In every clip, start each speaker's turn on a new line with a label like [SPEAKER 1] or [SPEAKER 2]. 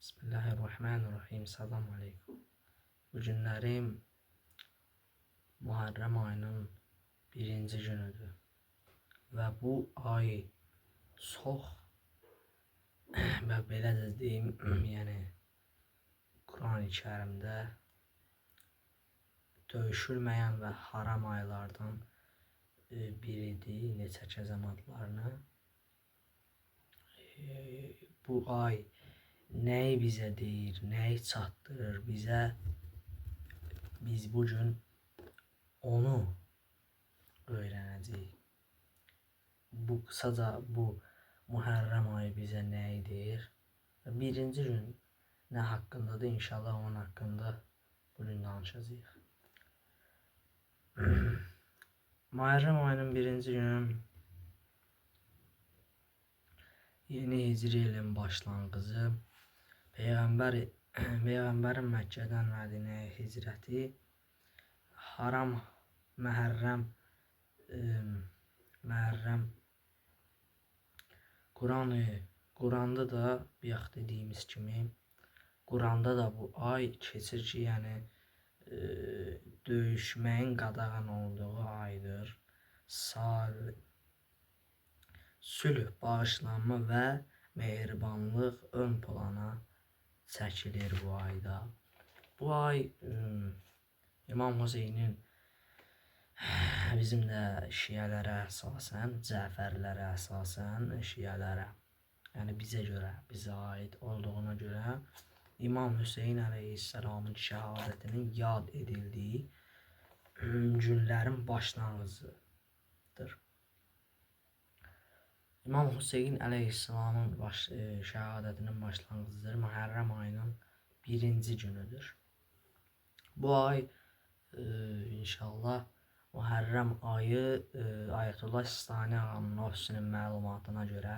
[SPEAKER 1] Bismillahirrahmanirrahim. Salam aleyküm. Bu günlərim Muharrem ayının birinci günüdür. Və bu ay çox və belə də deyim, yəni Quran-ı Kərimdə döyüşülməyən və haram aylardan biridir. Neçə kəzəm adlarını. Bu ay nəyi bizə deyir, nəyi çatdırır bizə, biz bugün onu öyrənəcəyik. Bu qısaca bu Muharrem ayı bizə nəyi deyir? Birinci gün nə haqqındadır? İnşallah onun haqqında bugün danışacağıq. Muharrem ayının birinci günü yeni hicri ilin başlanğıcı. Peyğəmbərin Məkkədən Mədinəyə hicrəti, haram Məhərrəm Quranda da bayaq dediyimiz kimi Quranda da bu ay keçir ki, yəni döyüşməyin qadağan olduğu aydır. Sülh, bağışlanma və mehribanlıq ön plana çəkilir bu ayda. Bu ay İmam Hüseynin bizim də şiələrə əsasən, Cəfərlərə əsasən, şiələrə, yəni bizə görə, bizə aid olduğuna görə İmam Hüseyin əleyhisselamın şəhadətinin yad edildiyi günlərin başlanğıcıdır. İmam Hüseyin əleyhisselamın şəhadətinin başlanğıcıdır. Muharrem ayının birinci günüdür. Bu ay inşallah Muharrem ayı Ayətullah Sistani ağanın ofisinin məlumatına görə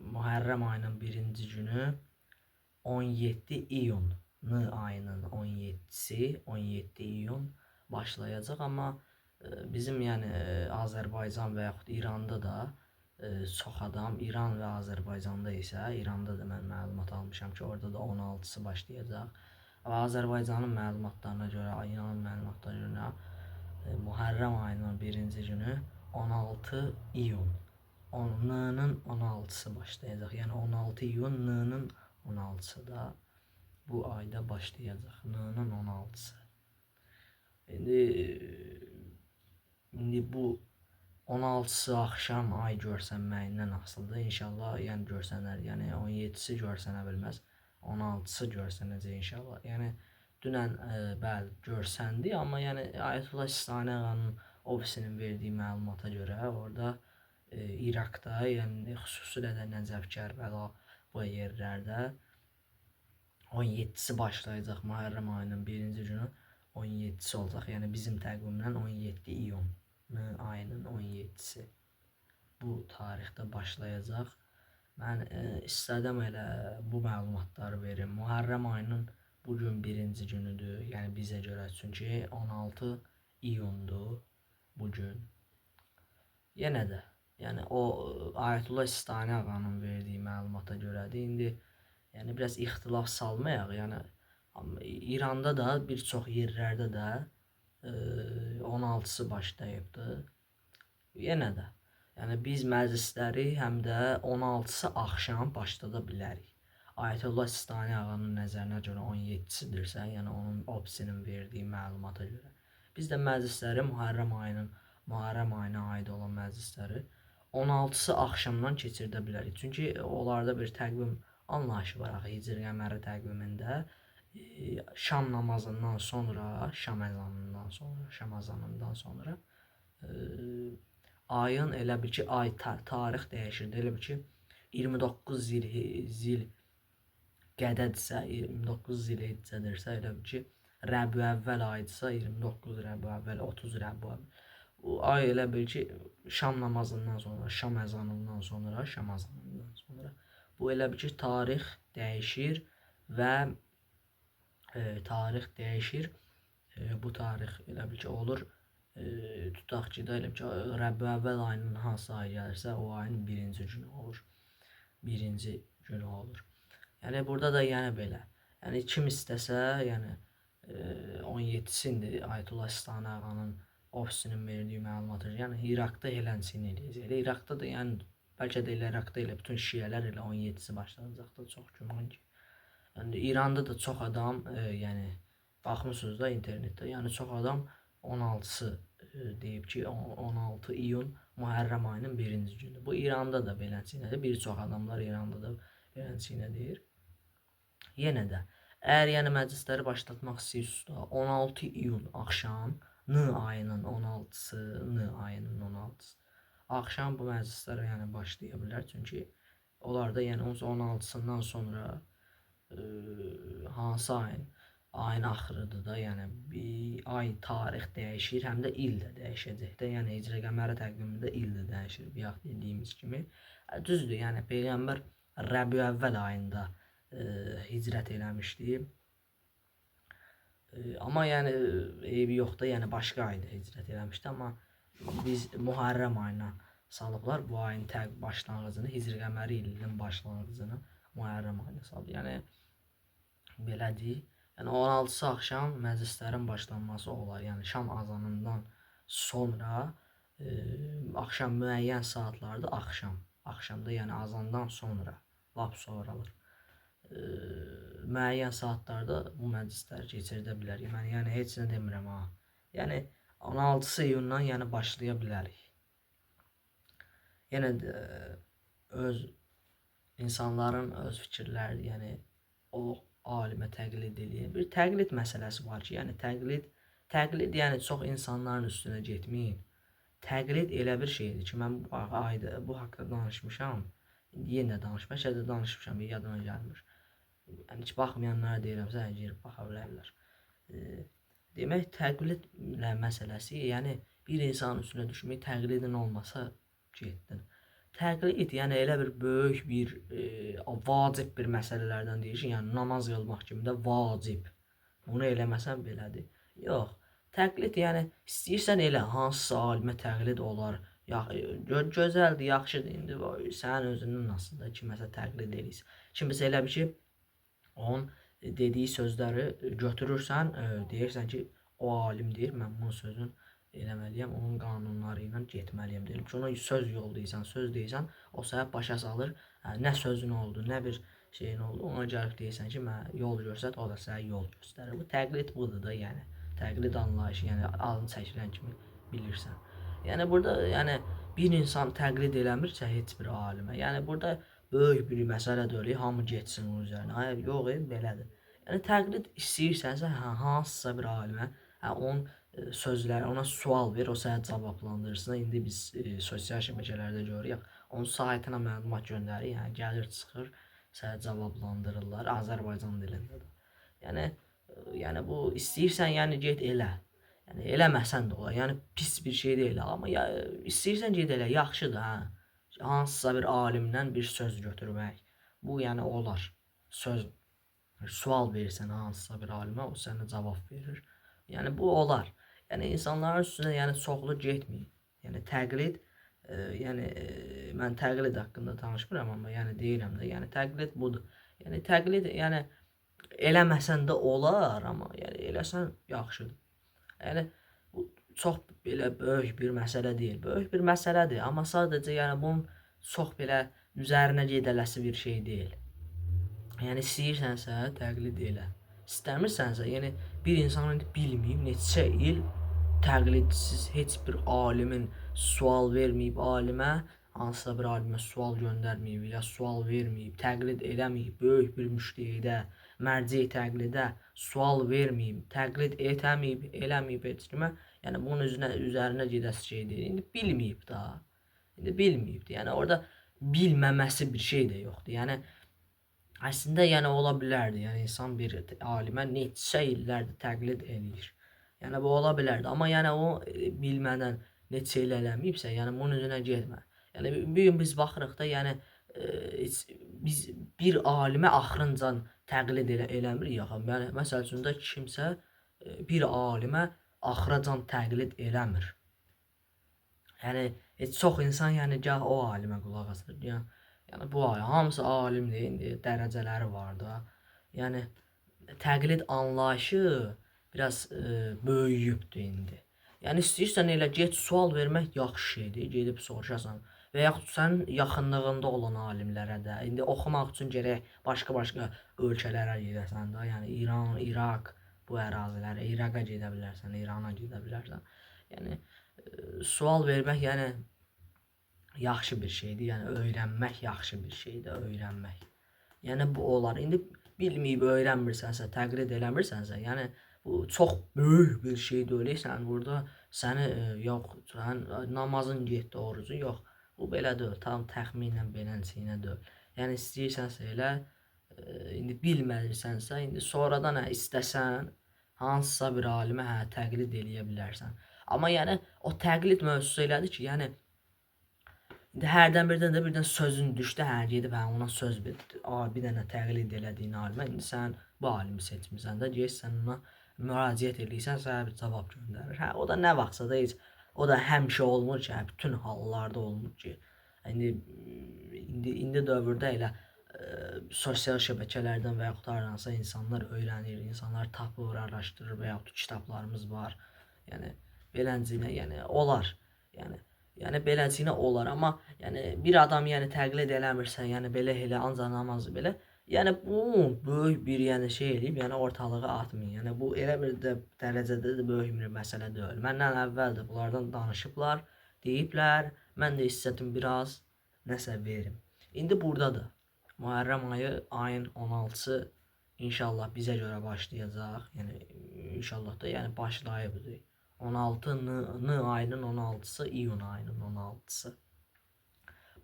[SPEAKER 1] Muharrem ayının birinci günü 17 iyun ayının 17'si 17 iyun başlayacaq, amma bizim yəni Azərbaycan və yaxud İranda da çox adam, İran və Azərbaycanda isə, İranda da mən məlumat almışam ki, orada da 16'sı başlayacaq. Və Azərbaycanın məlumatlarına görə, İranın məlumatlarına görə Muharrem ayının birinci günü 16 iyun. N-nın 16'sı başlayacaq. Yəni 16 iyun N-nın 16'sı da bu ayda başlayacaq. N-nın 16'sı. İndi bu 16'sı axşam ay görsənməyindən asılıdır. İnşallah yəni görsənər. Yəni 17'si görsənə bilməz. 16'sı görsənəcək inşallah. Yəni dünən bəli görsəndi, amma yəni Ayətullah Sistani ağanın ofisinin verdiyi məlumata görə orada İraqda, yəni xüsusilə də Nəcəf, Kərbəla bu yerlərdə 17'si başlayacaq. Muharrem ayının birinci günü 17'si olacaq. Yəni bizim təqvimlə 17 iyun ayının 17'si bu tarixdə başlayacaq. Mən istədim elə bu məlumatları verim. Muharrem ayının bugün birinci günüdür, yəni bizə görə, çünki 16 iyundur bugün. Yenə də, yəni o Ayətullah Sistani ağanın verdiyi məlumata görədir. İndi yəni biraz ixtilaf salmayaq, yəni İranda da bir çox yerlərdə də 16'sı başlayıbdır. Yenə də, yəni biz məclisləri həm də 16'sı axşam başlada bilərik. Ayətullah Sistani ağanın nəzərinə görə 17'sidirsə, yəni onun ofisinin verdiyi məlumata görə. Biz də məclisləri Muharrem ayına aid olan məclisləri 16'sı axşamdan keçirdə bilərik. Çünki onlarda bir təqvim anlayışı var, Hicri qəməri təqvimində şam namazından sonra, şam əzanından sonra ayın elə bil ki, tarix dəyişirdi. Elə bil ki, 29 zil qədədirsə, 29 zilhiccədirsə, elə bil ki, Rəbiül əvvəl ayıdırsa, 29 Rəbiül əvvəl, 30 Rəbiül əvvəl. Bu ay elə bil ki, şam namazından sonra, şam əzanından sonra, bu elə bil ki, tarix dəyişir və bu tarix elə bil ki, olur, tutaq ki, elə bil ki, Rəbiül əvvəl ayının hansı ay gəlirsə, o ayın birinci günü olur. Yəni burada da yəni belə. Yəni kim istəsə, yəni 17-sində Ayətullah Sistani ağanın ofisinin verdiyi məlumatı, yəni İraqda eləncini eləyəcək. Elə İraqda da yəni bəlkə də elə İraqda elə bütün şiələr elə 17-si başlanacaqdır, çox güman ki. Yəni İranda da çox adam, yəni baxmısınız da internetdə, yəni çox adam 16-sı deyib ki, 16 iyun Muharrem ayının 1-ci gündür. Bu İranda da beləncə, bir çox adamlar İranda da beləncə deyir. Yenə də, əgər yəni məclisləri başlatmaq istəyirsinizsə, 16 iyun axşam N ayının 16-sı, N ayının 16-sı axşam bu məclislər yəni başlaya bilər. Çünki onlar da yəni 16-sından sonra hansı ayın axırıdır da, yəni bir ay tarix dəyişir, həm də il də dəyişəcək də. Yəni Hicri qəmər təqvimində il də dəyişir, bayaq dediyimiz kimi. Düzdür, yəni peyğəmbər Rəbiüəvvəl ayında hicrət eləmişdi. Amma yəni eybi yoxdur, yəni başqa ayda hicrət eləmişdi, amma biz Muharrem ayına salıblar bu ayın başlanğıcını, Hicri qəməri ilinin başlanğıcını Muharrem ayına salıb. Yəni belədir. Yəni 16-sı axşam məclislərin başlanması olar. Yəni şam azanından sonra axşam müəyyən saatlarda axşamda yəni azandan sonra lap sonralar müəyyən saatlarda bu məclislər keçirilə bilər. Yəni heç nə demirəm ha. Yəni 16 iyundan yəni başlaya bilərik. Yenə də öz insanların öz fikirləri, yəni o alimə təqlid eləyir. Bir təqlid məsələsi var ki, yəni təqlid yəni çox insanların üstünə getməyin. Təqlid elə bir şeydir ki, mən bu haqqda danışmışam. Yenə danışmışam, bəlkə də danışmışam, yadıma gəlmir. Yəni heç baxmayanlara deyirəmsə, girib baxa bilərlər. Demək, təqlid məsələsi, yəni bir insanın üstünə düşmək, təqlidin olmasa getdin. Təqlid yəni elə bir böyük bir vacib bir məsələlərdən deyir ki, yəni namaz qılmaq kimi də vacib. Bunu eləməsən belədir. Yox, təqlid yəni istəyirsən elə hansısa alimə təqlid olar. Gözəldir, yaxşıdır. İndi sənin özünün nasıldır, kiməsə təqlid edirsən. Kimisə elə bir ki, onun dediyi sözləri götürürsən, deyirsən ki, o alim deyir, mən bunun sözünü eləməliyəm, onun qanunları ilə getməliyəm deyir. Ki, ona söz deyirsən, o sənə başa salır, nə sözün oldu, nə bir şeyin oldu, ona gəlib deyirsən ki, mən yol göstər, o da sənə yol göstərir. Bu təqlid budur da, yəni təqlid anlayışı, yəni alın çəkilən kimi bilirsən. Yəni burada yəni bir insan təqlid eləmirsə heç bir alimə, yəni burada böyük bir məsələ deyil, hamı getsin onun üzərinə. Hayır, yox, belədir. Yəni təqlid istəyirsənsə, hansısa bir alimə, onun sözləri, ona sual ver, o sənə cavablandırsın. İndi biz sosial şəbəkələrdə görürük, onun saytına məlumat göndərir, yəni gəlir çıxır, sənə cavablandırırlar Azərbaycan dilində də. Yəni bu istəyirsən, yəni get elə. Yəni eləməsən də olar. Yəni pis bir şey deyil, amma istəyirsən get elə, yaxşıdır, hə. Hansısa bir alimdən bir söz götürmək. Bu yəni olar. Sual verirsən hansısa bir alimə, o sənə cavab verir. Yəni bu olar. Yəni insanların üstünə yəni çoxlu getməyin. Yəni təqlid mən təqlid haqqında danışmıram, amma yəni deyirəm də, yəni təqlid budur. Yəni təqlid yəni eləməsən də olar, amma yəni eləsən yaxşıdır. Yəni bu çox belə böyük bir məsələ deyil. Böyük bir məsələdir, amma sadəcə yəni bunun çox belə üzərinə gedələsi bir şey deyil. Yəni istəyirsənsə təqlid elə. İstəmirsənsə, yəni bir insan bilməyib neçə il təqlidsiz heç bir alimin sual verməyib alimə, hansısa bir alimə sual göndərməyib, ya sual verməyib, təqlid eləməyib, böyük bir müştəhidə, mərci təqlidə sual verməyib, təqlid etməyib, eləməyib heç kimə, yəni bunun üzərinə gedəsi şey deyil. İndi bilməyib da. İndi bilməyibdir. Yəni orada bilməməsi bir şey də yoxdur. Yəni əslində yəni ola bilərdi. Yəni insan bir alimə neçə illərdir təqlid eləyir. Yəni bu ola bilərdi. Amma yəni o bilmədən neçə il eləməyibsə, yəni bunun üzünə getmə. Yəni bir gün biz baxırıq da, yəni biz bir alimə axırıncan təqlid eləmirik yaxı. Yəni məsəl üçün də kimsə bir alimə axıracan təqlid eləmir. Yəni çox insan yəni gah o alimə qulaq asır, Yəni bu hamısı alimdir, indi dərəcələri var da. Yəni təqlid anlayışı biraz böyüyübdür indi. Yəni istəyirsən elə get sual vermək yaxşı şeydir, gedib soruşasan və yaxud sənin yaxınlığında olan alimlərə də. İndi oxumaq üçün gərək başqa-başqa ölkələrə gedəsən də, yəni İran, İraq bu ərazilərə, İraqa gedə bilərsən, İrana gedə bilərsən. Yəni sual vermək yəni yaxşı bir şeydir. Yəni öyrənmək yaxşı bir şeydir, öyrənmək. Yəni bu olar. İndi bilməyib öyrənmirsənsə, təqlid eləmirsənsə, yəni bu çox böyük bir şey deyil. Sən burada səni yox, sən namazın getdi, orucun yox. Bu belə deyil. Tam təxminən beləsinə deyil. Yəni istəyirsənsə elə indi bilməlirsənsə, indi sonradan istəsən hansısa bir alimə təqlid eləyə bilərsən. Amma yəni o təqlid mövzusu elədir ki, yəni indi hərdən birdən sözün düşdü, gedib ona söz ver. Bir dənə təqlid elədiyin alimə, indi sən bu alimi seçmisən də, sən ona müraciət edirsən, sənə bir cavab göndərir. O da nə vaxtsa da heç, o da həmişə olmur ki, bütün hallarda olmur ki. İndi dövrdə elə sosial şəbəkələrdən və yaxud haransa insanlar öyrənir, insanlar tapır, araşdırır və yaxud kitablarımız var. Yəni beləncə, yəni olar. Yəni beləsinə olar, amma yəni bir adam yəni təqlid eləmirsə, yəni belə elə ancaq namazı belə, yəni bu böyük bir yəni şey eləyib, yəni ortalığa atmayın. Yəni bu elə bir dərəcədə də böyük bir məsələ deyil. Məndən əvvəl də bunlardan danışıblar, deyiblər, mən də istədim biraz nəsə verim. İndi burdadır. Mühərrəm ayı ayın 16-sı inşallah bizə görə başlayacaq. Yəni inşallah da yəni başlayıbdır. 16 ayının 16-sı, iyun ayının 16-sı.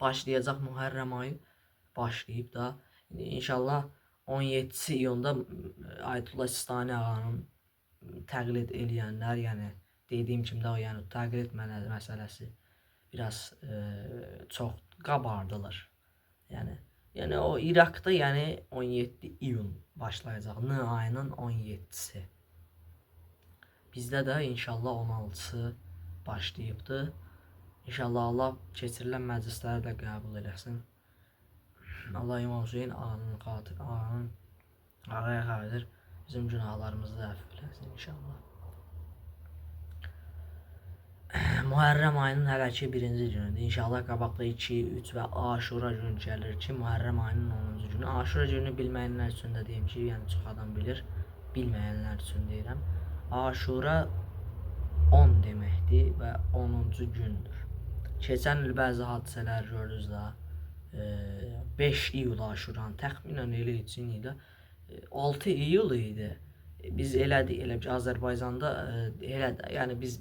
[SPEAKER 1] Başlayacaq Mühərrəm ayı. Başlayıb da. İnşallah 17-si iyunda Ayətullah Sistani ağanın təqlid eləyənlər, yəni dediyim kimi də o yəni təqlid məsələsi biraz çox qabardılır. Yəni o İraqda yəni 17 iyun başlayacaq. Ayının 17-si. Bizdə də inşallah 16-sı başlayıbdır. İnşallah Allah keçirilən məclisləri də qəbul eləsin. Allah İmam Hüseyin ağanın ağaya xatir bizim günahlarımızı da əfv eləsin inşallah. Mühərrəm ayının hələ ki 1-ci günüdür. İnşallah qabaqda 2, 3 və Aşura günü gəlir ki, Mühərrəm ayının 10-cu günü. Aşura günü bilməyənlər üçün də deyim ki, yəni çox adam bilir. Bilməyənlər üçün deyirəm. Aşura 10 deməkdir və 10-cu gündür. Keçən il bəzi hadisələr gördünüz də 5 iyul Aşuranın təxminən elə üçün idi. 6 iyul idi. Biz elədik, elə ki Azərbaycanda yəni biz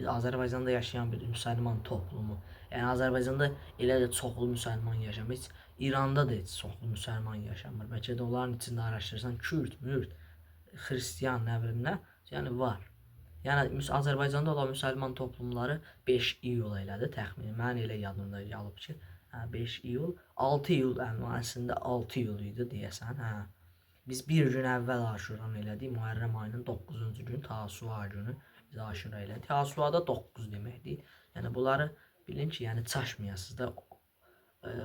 [SPEAKER 1] Azərbaycanda yaşayan bir müsəlman toplumu. Yəni Azərbaycanda elə də çoxlu müsəlman yaşamır. Heç İranda da heç çoxlu müsəlman yaşamır. Bəlkə də onların içində araşdırırsan Kürd, Mürd, Xristian, nə bilim nə, yəni var. Yəni Azərbaycanda olan müsəlman toplumları 5 iyul elədi təxminən. Mən elə yadımda qalıb ki, 5 iyul, 6 iyul əslində 6 iyul idi deyəsən, Biz bir gün əvvəl Aşuranı elədik. Mühərrəm ayının 9-cu günü, Tasua günü biz Aşura elədik. Tasua da 9 deməkdir. Yəni bunları bilin ki, yəni çaşmayasınız da.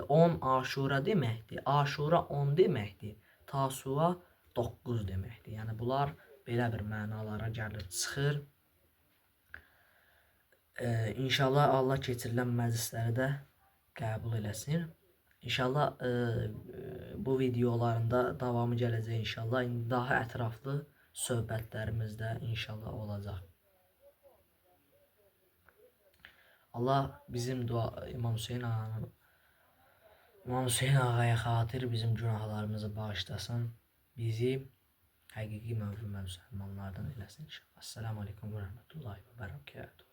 [SPEAKER 1] 10 Aşura deməkdir. Aşura 10 deməkdir. Tasua 9 deməkdir. Yəni bunlar belə bir mənalara gəlir, çıxır. İnşallah Allah keçirilən məclisləri də qəbul eləsin. İnşallah bu videolarında davamı gələcək inşallah. İndi daha ətraflı söhbətlərimiz də inşallah olacaq. Allah bizim İmam Hüseyin ağaya xatir bizim günahlarımızı bağışlasın. Bizi həqiqi müsəlmanlardan eləsin inşallah. Esselamu Aleyküm və Rəhmətullahi və Bərəkətuhu.